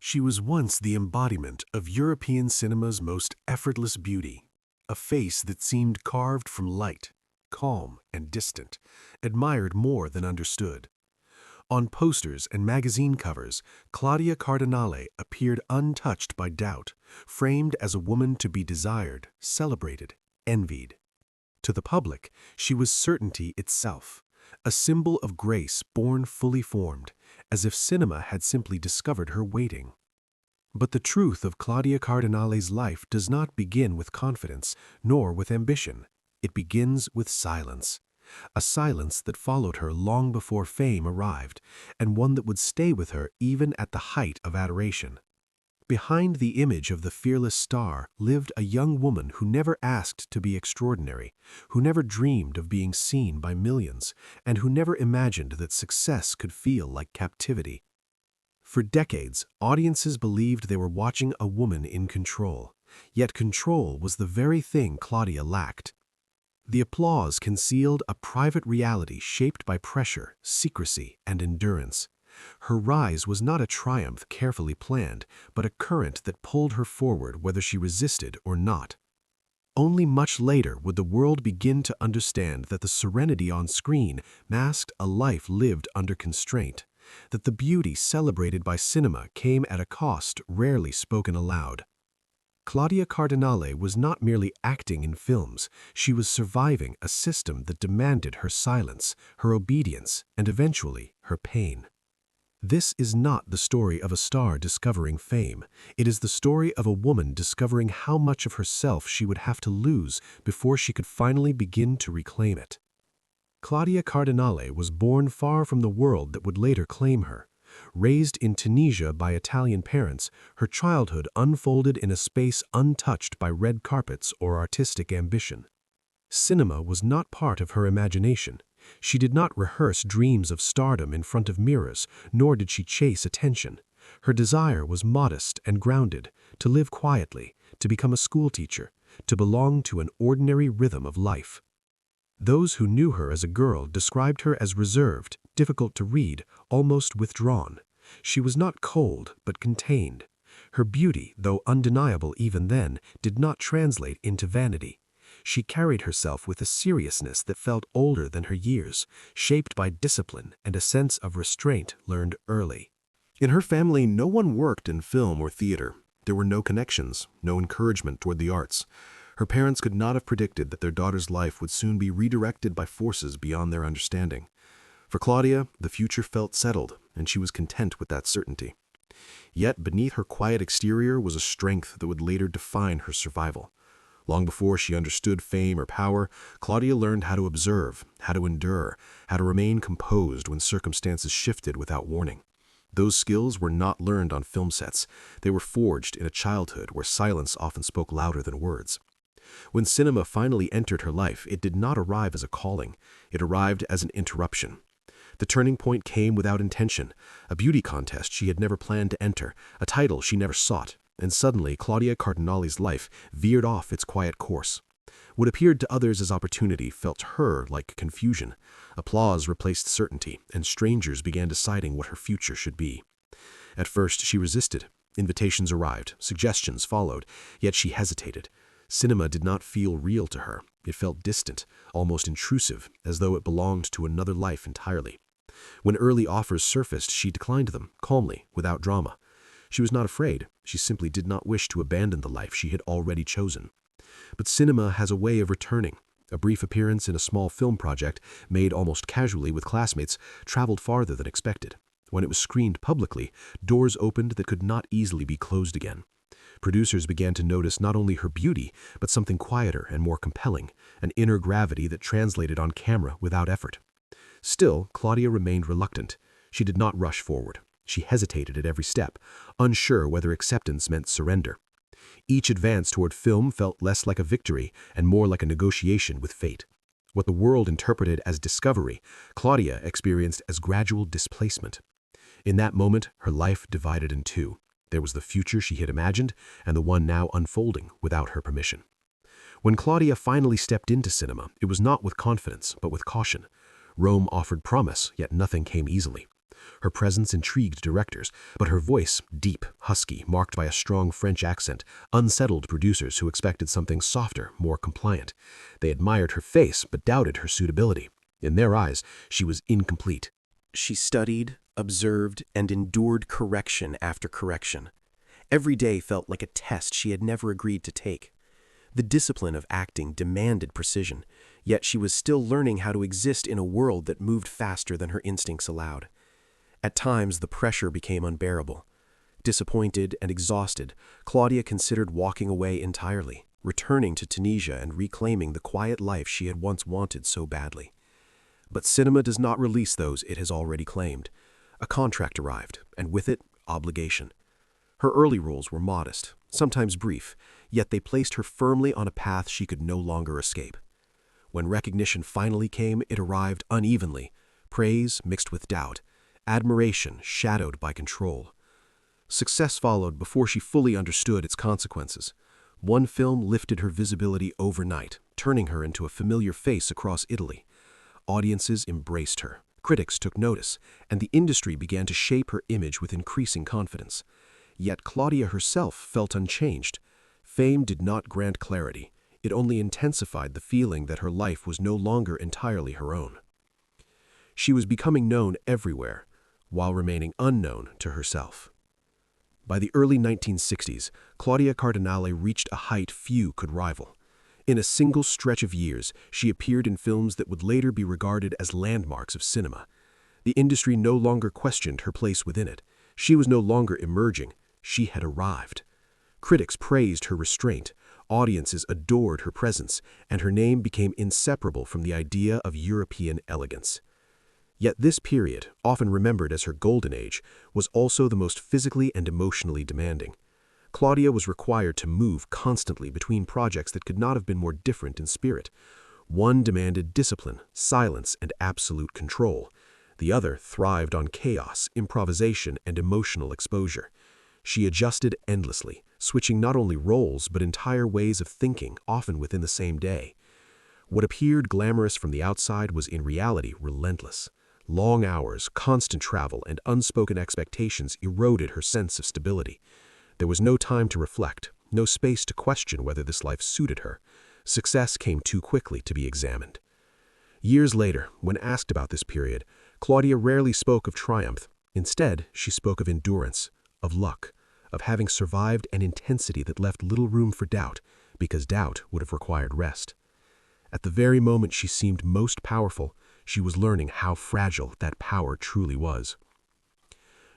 She was once the embodiment of European cinema's most effortless beauty, a face that seemed carved from light, calm and distant, admired more than understood. On posters and magazine covers, Claudia Cardinale appeared untouched by doubt, framed as a woman to be desired, celebrated, envied. To the public, she was certainty itself, a symbol of grace born fully formed, as if cinema had simply discovered her waiting. But the truth of Claudia Cardinale's life does not begin with confidence, nor with ambition. It begins with silence. A silence that followed her long before fame arrived, and one that would stay with her even at the height of adoration. Behind the image of the fearless star lived a young woman who never asked to be extraordinary, who never dreamed of being seen by millions, and who never imagined that success could feel like captivity. For decades, audiences believed they were watching a woman in control, yet control was the very thing Claudia lacked. The applause concealed a private reality shaped by pressure, secrecy, and endurance. Her rise was not a triumph carefully planned, but a current that pulled her forward whether she resisted or not. Only much later would the world begin to understand that the serenity on screen masked a life lived under constraint, that the beauty celebrated by cinema came at a cost rarely spoken aloud. Claudia Cardinale was not merely acting in films, she was surviving a system that demanded her silence, her obedience, and eventually her pain. This is not the story of a star discovering fame. It is the story of a woman discovering how much of herself she would have to lose before she could finally begin to reclaim it. Claudia Cardinale was born far from the world that would later claim her. Raised in Tunisia by Italian parents, her childhood unfolded in a space untouched by red carpets or artistic ambition. Cinema was not part of her imagination. She did not rehearse dreams of stardom in front of mirrors, nor did she chase attention. Her desire was modest and grounded, to live quietly, to become a schoolteacher, to belong to an ordinary rhythm of life. Those who knew her as a girl described her as reserved, difficult to read, almost withdrawn. She was not cold, but contained. Her beauty, though undeniable even then, did not translate into vanity. She carried herself with a seriousness that felt older than her years, shaped by discipline and a sense of restraint learned early. In her family, no one worked in film or theater. There were no connections, no encouragement toward the arts. Her parents could not have predicted that their daughter's life would soon be redirected by forces beyond their understanding. For Claudia, the future felt settled, and she was content with that certainty. Yet beneath her quiet exterior was a strength that would later define her survival. Long before she understood fame or power, Claudia learned how to observe, how to endure, how to remain composed when circumstances shifted without warning. Those skills were not learned on film sets. They were forged in a childhood where silence often spoke louder than words. When cinema finally entered her life, it did not arrive as a calling. It arrived as an interruption. The turning point came without intention, a beauty contest she had never planned to enter, a title she never sought, and suddenly Claudia Cardinale's life veered off its quiet course. What appeared to others as opportunity felt to her like confusion. Applause replaced certainty, and strangers began deciding what her future should be. At first she resisted. Invitations arrived, suggestions followed, yet she hesitated. Cinema did not feel real to her. It felt distant, almost intrusive, as though it belonged to another life entirely. When early offers surfaced, she declined them, calmly, without drama. She was not afraid. She simply did not wish to abandon the life she had already chosen. But cinema has a way of returning. A brief appearance in a small film project, made almost casually with classmates, traveled farther than expected. When it was screened publicly, doors opened that could not easily be closed again. Producers began to notice not only her beauty, but something quieter and more compelling, an inner gravity that translated on camera without effort. Still, Claudia remained reluctant. She did not rush forward. She hesitated at every step, unsure whether acceptance meant surrender. Each advance toward film felt less like a victory and more like a negotiation with fate. What the world interpreted as discovery, Claudia experienced as gradual displacement. In that moment, her life divided in two. There was the future she had imagined, and the one now unfolding without her permission. When Claudia finally stepped into cinema, it was not with confidence, but with caution. Rome offered promise, yet nothing came easily. Her presence intrigued directors, but her voice, deep, husky, marked by a strong French accent, unsettled producers who expected something softer, more compliant. They admired her face, but doubted her suitability. In their eyes, she was incomplete. She studied, observed, and endured correction after correction. Every day felt like a test she had never agreed to take. The discipline of acting demanded precision, yet she was still learning how to exist in a world that moved faster than her instincts allowed. At times, the pressure became unbearable. Disappointed and exhausted, Claudia considered walking away entirely, returning to Tunisia and reclaiming the quiet life she had once wanted so badly. But cinema does not release those it has already claimed. A contract arrived, and with it, obligation. Her early roles were modest, sometimes brief, yet they placed her firmly on a path she could no longer escape. When recognition finally came, it arrived unevenly, praise mixed with doubt, admiration shadowed by control. Success followed before she fully understood its consequences. One film lifted her visibility overnight, turning her into a familiar face across Italy. Audiences embraced her, critics took notice, and the industry began to shape her image with increasing confidence. Yet Claudia herself felt unchanged. Fame did not grant clarity. It only intensified the feeling that her life was no longer entirely her own. She was becoming known everywhere, while remaining unknown to herself. By the early 1960s, Claudia Cardinale reached a height few could rival. In a single stretch of years, she appeared in films that would later be regarded as landmarks of cinema. The industry no longer questioned her place within it. She was no longer emerging. She had arrived. Critics praised her restraint, audiences adored her presence, and her name became inseparable from the idea of European elegance. Yet this period, often remembered as her golden age, was also the most physically and emotionally demanding. Claudia was required to move constantly between projects that could not have been more different in spirit. One demanded discipline, silence, and absolute control. The other thrived on chaos, improvisation, and emotional exposure. She adjusted endlessly, switching not only roles but entire ways of thinking, often within the same day. What appeared glamorous from the outside was in reality relentless. Long hours, constant travel, and unspoken expectations eroded her sense of stability. There was no time to reflect, no space to question whether this life suited her. Success came too quickly to be examined. Years later, when asked about this period, Claudia rarely spoke of triumph. Instead, she spoke of endurance, of luck, of having survived an intensity that left little room for doubt, because doubt would have required rest. At the very moment she seemed most powerful, she was learning how fragile that power truly was.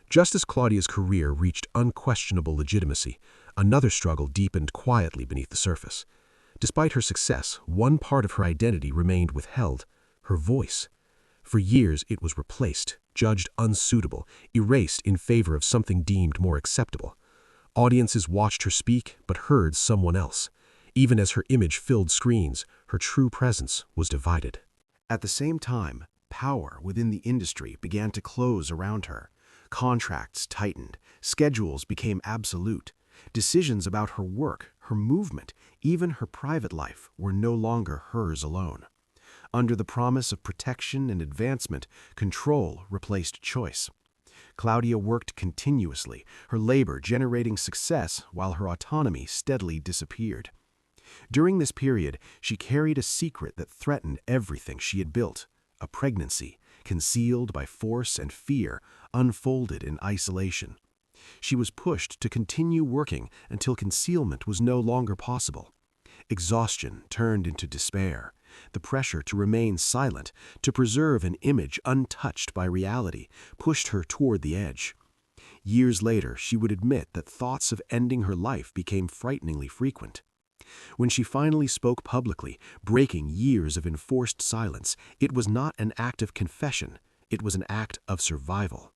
Just as Claudia's career reached unquestionable legitimacy, another struggle deepened quietly beneath the surface. Despite her success, one part of her identity remained withheld: her voice. For years it was replaced, judged unsuitable, erased in favor of something deemed more acceptable. Audiences watched her speak, but heard someone else. Even as her image filled screens, her true presence was divided. At the same time, power within the industry began to close around her. Contracts tightened, schedules became absolute. Decisions about her work, her movement, even her private life were no longer hers alone. Under the promise of protection and advancement, control replaced choice. Claudia worked continuously, her labor generating success while her autonomy steadily disappeared. During this period, she carried a secret that threatened everything she had built: a pregnancy, concealed by force and fear, unfolded in isolation. She was pushed to continue working until concealment was no longer possible. Exhaustion turned into despair. The pressure to remain silent, to preserve an image untouched by reality, pushed her toward the edge. Years later, she would admit that thoughts of ending her life became frighteningly frequent. When she finally spoke publicly, breaking years of enforced silence, it was not an act of confession, it was an act of survival.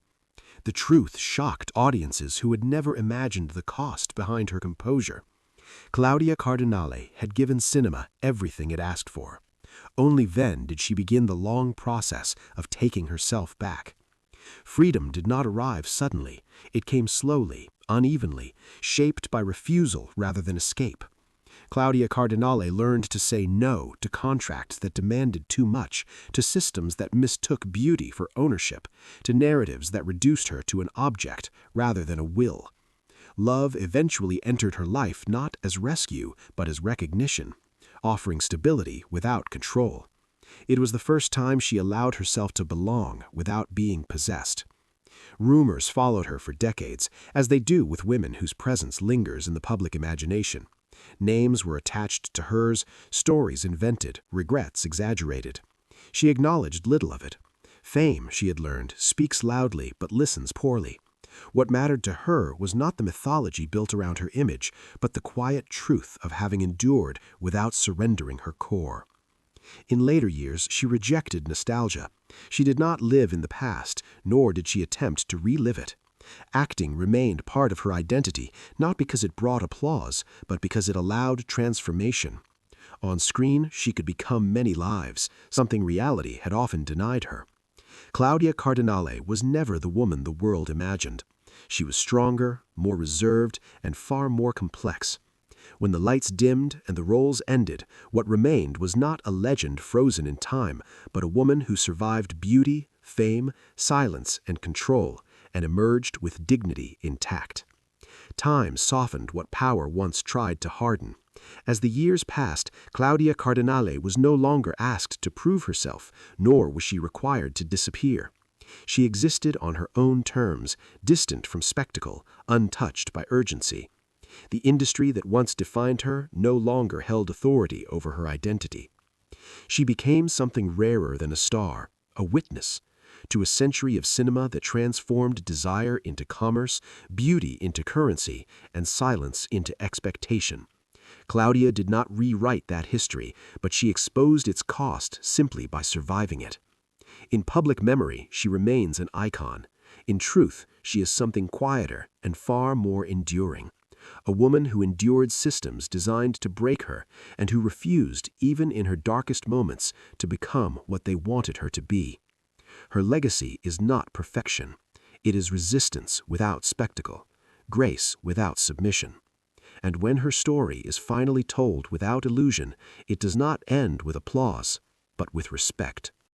The truth shocked audiences who had never imagined the cost behind her composure. Claudia Cardinale had given cinema everything it asked for. Only then did she begin the long process of taking herself back. Freedom did not arrive suddenly. It came slowly, unevenly, shaped by refusal rather than escape. Claudia Cardinale learned to say no to contracts that demanded too much, to systems that mistook beauty for ownership, to narratives that reduced her to an object rather than a will. Love eventually entered her life not as rescue, but as recognition, offering stability without control. It was the first time she allowed herself to belong without being possessed. Rumors followed her for decades, as they do with women whose presence lingers in the public imagination. Names were attached to hers, stories invented, regrets exaggerated. She acknowledged little of it. Fame, she had learned, speaks loudly but listens poorly. What mattered to her was not the mythology built around her image, but the quiet truth of having endured without surrendering her core. In later years, she rejected nostalgia. She did not live in the past, nor did she attempt to relive it. Acting remained part of her identity, not because it brought applause, but because it allowed transformation. On screen, she could become many lives, something reality had often denied her. Claudia Cardinale was never the woman the world imagined. She was stronger, more reserved, and far more complex. When the lights dimmed and the roles ended, what remained was not a legend frozen in time, but a woman who survived beauty, fame, silence, and control, and emerged with dignity intact. Time softened what power once tried to harden. As the years passed, Claudia Cardinale was no longer asked to prove herself, nor was she required to disappear. She existed on her own terms, distant from spectacle, untouched by urgency. The industry that once defined her no longer held authority over her identity. She became something rarer than a star, a witness, to a century of cinema that transformed desire into commerce, beauty into currency, and silence into expectation. Claudia did not rewrite that history, but she exposed its cost simply by surviving it. In public memory, she remains an icon. In truth, she is something quieter and far more enduring. A woman who endured systems designed to break her and who refused, even in her darkest moments, to become what they wanted her to be. Her legacy is not perfection. It is resistance without spectacle, grace without submission. And when her story is finally told without illusion, it does not end with applause, but with respect.